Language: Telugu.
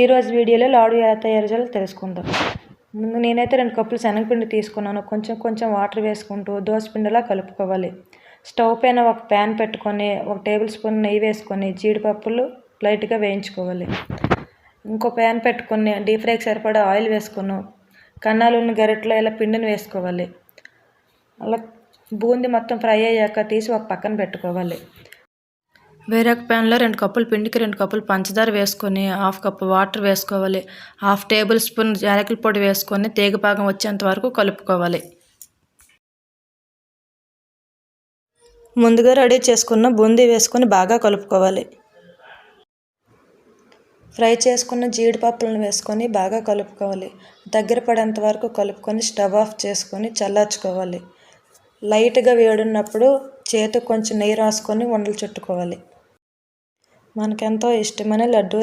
ఈరోజు వీడియోలో లాడు ఎలా తయారు చేయాలో తెలుసుకుందాం. ముందు నేనైతే 2 కప్పులు శనగపిండి తీసుకున్నాను. కొంచెం కొంచెం వాటర్ వేసుకుంటూ దోసపిండిలా కలుపుకోవాలి. స్టవ్ పైన ఒక ప్యాన్ పెట్టుకొని 1 టేబుల్ స్పూన్ నెయ్యి వేసుకొని జీడిపప్పులు లైట్గా వేయించుకోవాలి. ఇంకో ప్యాన్ పెట్టుకొని డీప్ ఫ్రైకి సరిపడా ఆయిల్ వేసుకొని కన్నాలు ఉన్న గరిటెలో ఇలా పిండిని వేసుకోవాలి. అలా బూందీ మొత్తం ఫ్రై అయ్యాక తీసి ఒక పక్కన పెట్టుకోవాలి. వేరొక ప్యాన్లో 2 కప్పులు పిండికి 2 కప్పులు పంచదార వేసుకొని 1/2 కప్పు వాటర్ వేసుకోవాలి. 1/2 టేబుల్ స్పూన్ యాలకుల పొడి వేసుకొని తీగపాకం వచ్చేంత వరకు కలుపుకోవాలి. ముందుగా రెడీ చేసుకున్న బూందీ వేసుకొని బాగా కలుపుకోవాలి. ఫ్రై చేసుకున్న జీడిపప్పులను వేసుకొని బాగా కలుపుకోవాలి. దగ్గర పడేంత వరకు కలుపుకొని స్టవ్ ఆఫ్ చేసుకొని చల్లార్చుకోవాలి. లైట్గా వేడున్నప్పుడు చేతికి కొంచెం నెయ్యి రాసుకొని ఉండలు చుట్టుకోవాలి. మనకెంతో ఇష్టమైన లడ్డు